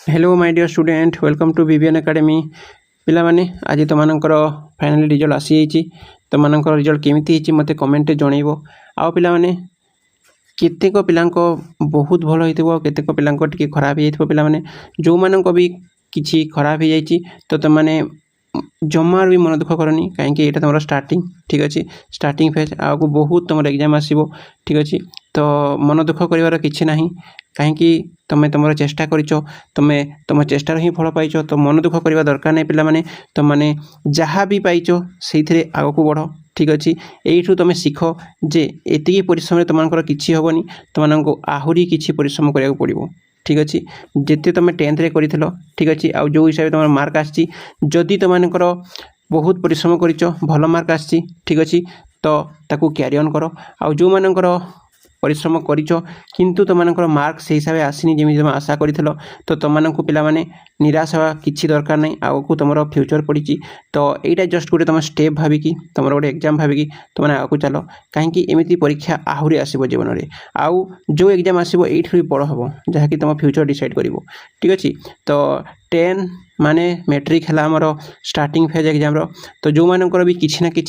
Hello my dear student welcome to BBN academy पिला माने आज तुम फाइनली रिजल्ट आसी तुम रिजल्ट केमी मत कमेंट जनइब आउ पिला माने केतेक पिलांको बहुत भल होइथिबो केतेक पिलांको टिके खराब होइथिबो पिला माने जो माननको भी किछि खराब हो जाइछि तो तुम माने जमार भी मन दुख करनी कहीं यहाँ तुम स्टार्टिंग ठीक अच्छे स्टार्टिंग फेज आगु बहुत तुम एग्जाम आसो ठीक अच्छे तो मन दुख कर कि ना कहीं तुम्हें तुम चेष्टा कर तुम्हें तुम चेष्टार ही फल पाइच तो मन दुख करवा दरकार नहीं पिला माने तुम मैंने जहाँ भी पाइच से आग को बढ़ ठीक अच्छे यू तुम शिख जे एति परिश्रम तुम किसी हेनी तुमको आहरी किसी परिश्रम करा पड़ो ठीक अच्छे जिते तुम 10th रे कर ठीक अच्छे आउ जो हिसाब से तुम मार्क आसी जदि तुमकर बहुत परिश्रम कर भल मार्क आसी ठीक अच्छे तो ताकू क्यारी ऑन कर आउ जो मानकर परिश्रम करिच किंतु तुमको मार्क से हिसाब से आसनी जमी तुम आशा कर तो तुमको पिला माने निराश हवा किसी दरकार नहीं आगू तुम फ्यूचर पड़ी तो यहाँ जस्ट गोटे तुम स्टेप भाविकी तुम गोटे एग्जाम भाविकी तुमने आगू चल कहीं एमती परीक्षा आहरी आसो जीवन में आउ जो एग्जाम आसो ये भी बड़ हम जहाँकि तुम फ्यूचर डिसाइड कर ठीक अच्छे तो 10 माने मैट्रिक है आमर स्टार्टिंग फेज एग्जाम तो जो मानकर भी किसी ना कि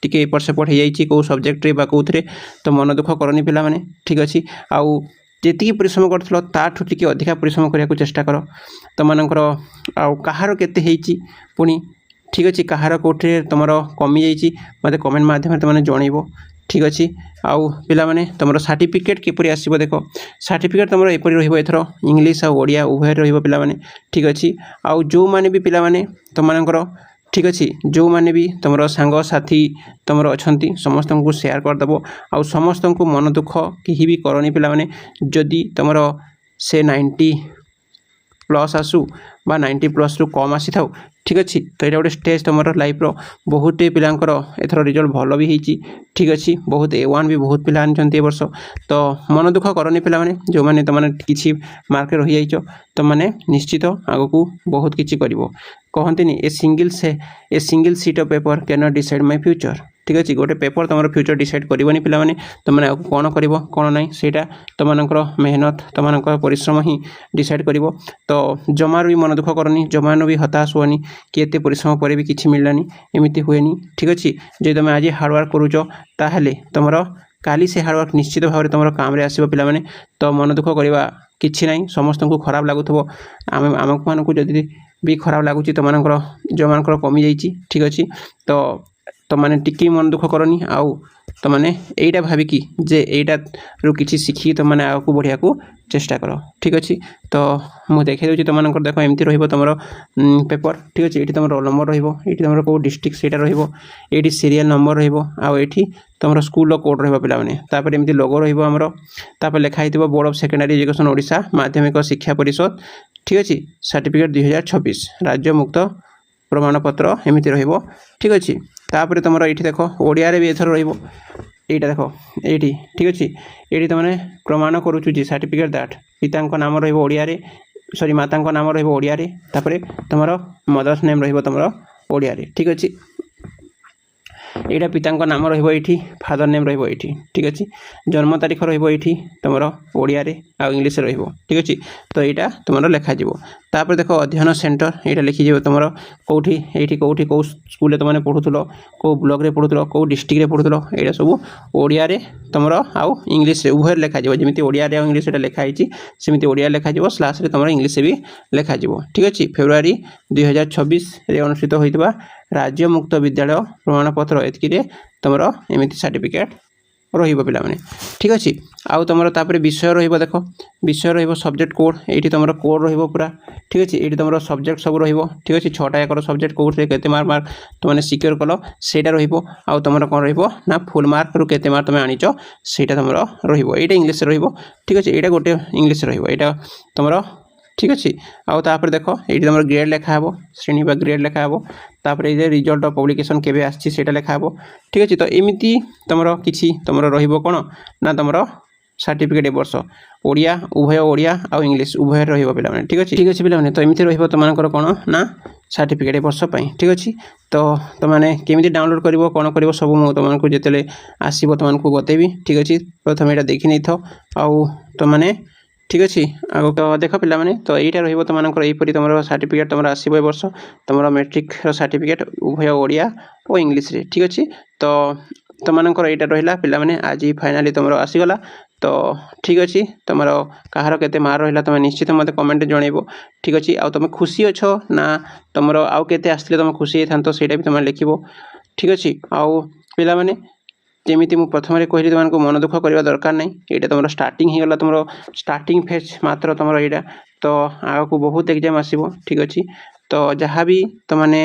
टिके एपट सेपट हो जाइए कौ सब्जेक्ट रे कौन तो मन दुख करनी पिला माने ठीक अच्छे आउ जी परिश्रम कर टे अधिका परिश्रम करने को चेष्टा कर तुम मानकर आउ कहार केते पुणी ठीक अच्छे कहार कौटे तुम कमी जाइए मत कमेंट मध्यम तुमने जनइब ठीक अच्छे आउ पिला माने तुम सर्टिफिकेट किपरि आसीबो देखो सर्टिफिकेट तुम एपरि रहिबो एथरो इंग्लिश और ओडिया उभय रहिबो पिला माने ठीक अच्छे आउ जो माने भी पिला माने तुमनकर ठीक अच्छे जो माने भी तुम सांग साथी तुम अच्छा समस्त को शेयर करदेव आउ समस्त को मन दुख कहीं भी करनी पिला माने जदि तुम से 90+ आसू बा 90+ रु कम आसी था ठीक अच्छे तो यहाँ गोटे स्टेज तुम लाइफ बहुत पिलांकर एथर रिजल्ट भल भी होती ठीक अच्छे बहुत A1 भी बहुत पिला आनी वर्ष तो मन दुख करनी पिला माने जो माने तुमने किसी मार्क रही जाइछ तो माने निश्चित आग को बहुत किसी कर कहते a single seat of paper can not decide my future ठीक अच्छे गोटे पेपर तुम फ्यूचर डिसाइड करनी पे मैंने तुमने कौन कर कौन ना से तुमकर मेहनत तुमको परिश्रम ही डिसाइड कर तो जमार भी मन दुख करनी जमान भी हताश हुआ कि एत परिश्रम पर भी किसी मिललानी एमती हुए ठीक अच्छे जो तुम आज हार्डवर्क करुच ताहले तुम काली से हार्डवर्क निश्चित भाव में तुम काम आसो पे मैंने तो मन दुख करवा किसी ना समस्त को खराब लगुव आम मानक जदि भी खराब लगुच तुमको जो मानकर कमी जाइए ठीक अच्छे तो मैंने टिके मन दुख करनी आउ तो मैंने यहीटा भाविकी जे यहीटा रु किसी शिखी तो मैंने आगे बढ़िया को चेष्टा कर ठीक अच्छे तो मुझे देखा दूसरी तुम देख एमती तुम पेपर ठीक अच्छे ये तुम रोल नंबर रही तुम कौ डिस्ट्रिक्ट से रही सीरियल नंबर रही तुम स्कूल कोड रहा पे एमती लोगो रमर लिखाई board of secondary education Odisha माध्यमिक शिक्षा परिषद ठीक अच्छे सर्टिफिकेट 2026 राज्य मुक्त प्रमाणपत्र एमती ठीक अच्छे तापर तुम ये देख ओडिया भी एथर रहा देख ये ठीक अच्छे ये तुमने प्रमाण करुचु जे सर्टिफिकेट दैट पिता नाम रोडिया सॉरी माता नाम रोडिया तापर तुम मदर्स नेम तुम ओडिया ठीक अच्छे यहाँ पिता नाम रही फादर नेम रही ठीक अच्छे जन्म तारीख रही तुम ओडिया आ इंग्लीश ठीक अच्छे तो यहाँ तुम लिखा तापर देख अध्ययन सेंटर यहाँ लिखी तुम कौटी ये कौटी कौ स्कूल तुमने पढ़ुल कौ ब्लॉक रे पढ़ुल कौ डिस्ट्रिक्ट पढ़ुल यहाँ सब ओडिया तुम आउ इंग्लीश उभय लिखा जमी ओडिया इंग्लीश लिखाई सेमती ओडिया लिखा स्लास तुम इंग्लीश भी लिखा ठीक अच्छे फेब्रुआरी 2026 अनुष्ठित होता राज्य मुक्त विद्यालय प्रमाणपत्र एतकी तुम एमती सर्टिफिकेट पे मैंने ठीक अच्छे आउ तुम विषय देख विषय सब्जेक्ट कोड ये तुम कोड पूरा ठीक अच्छे ये तुम सब्जेक्ट सब ठीक अच्छे 6टा एक सब्जेक्ट कोड के मार्क तुमने सिक्योर कल से आउ तुम कौन ना फुल मार्क रु के मार्क तुम आनीच से तुम रहा इंग्लीश ठीक अच्छे यहाँ गोटे इंग्लीश रहा तुम ठीक अच्छे आउ तापर देख ये तुम ग्रेड लिखा श्रेणी बा ग्रेड लिखा तापर ये रिजल्ट पब्लिकेशन केबे आछि सेटा लिखा ठीक अच्छे तो एमती तुम किसी तुम कौन ना तुम सर्टिफिकेट वर्ष ओडिया उभय ओडिया आउ इंग्लीश उभय पे ठीक अच्छे पे तो एमती तुमको कौन ना सर्टिफिकेट वर्ष ठीक अच्छे तो तुमने केमी डाउनलोड कर कौन कर सब मुझे तुमको जिते आसो तुमको बतेबी ठीक अच्छे प्रथम यहाँ देखी नहीं था आउ तुमने ঠিক ଅଛି ଆଗକୁ ଦେଖ ପିଲାମାନେ ତ ଏଇଟା ରହିବ ତୁମମାନଙ୍କର ଏହିପରି ତୁମର ସାର୍ଟିଫିକେଟ୍ ତୁମର ଆସିବ ଏ ବର୍ଷ ତୁମର ମେଟ୍ରିକ୍ର ସାର୍ଟିଫିକେଟ୍ ଉଭୟ ଓଡ଼ିଆ ଓ ଇଂଲିଶରେ ଠିକ୍ ଅଛି ତ ତୁମମାନଙ୍କର ଏଇଟା ରହିଲା ପିଲାମାନେ ଆଜି ଫାଇନାଲି ତୁମର ଆସିଗଲା ତ ଠିକ୍ ଅଛି ତୁମର କାହାର କେତେ ମାର୍କ ରହିଲା ତୁମେ ନିଶ୍ଚିତ ମୋତେ କମେଣ୍ଟରେ ଜଣାଇବ ଠିକ୍ ଅଛି ଆଉ ତୁମେ ଖୁସି ଅଛ ନା ତୁମର ଆଉ କେତେ ଆସିଥିଲେ ତୁମେ ଖୁସି ହେଇଥାନ୍ତ ସେଇଟା ବି ତୁମେ ଲେଖିବ ଠିକ୍ ଅଛି ଆଉ ପିଲାମାନେ ଯେମିତି ମୁଁ ପ୍ରଥମରେ କହିଲି ତୁମମାନଙ୍କୁ ମନ ଦୁଃଖ କରିବା ଦରକାର ନାହିଁ ଏଇଟା ତୁମର ଷ୍ଟାର୍ଟିଂ ହେଇଗଲା ତୁମର ଷ୍ଟାର୍ଟିଂ ଫେଜ୍ ମାତ୍ର ତୁମର ଏଇଟା ତ ଆଗକୁ ବହୁତ ଏକ୍ଜାମ୍ ଆସିବ ଠିକ୍ ଅଛି ତ ଯାହା ବି ତୁମମାନେ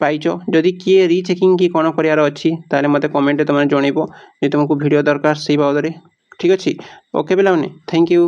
ପାଇଛ ଯଦି କିଏ ରିଚେକିଂ କି କ'ଣ କରିବାର ଅଛି ତାହେଲେ ମୋତେ କମେଣ୍ଟରେ ତୁମେ ଜଣାଇବ ଯଦି ତୁମକୁ ଭିଡ଼ିଓ ଦରକାର ସେଇ ବାବଦରେ ଠିକ୍ ଅଛି ଓକେ ପିଲାମାନେ ଥ୍ୟାଙ୍କ ୟୁ।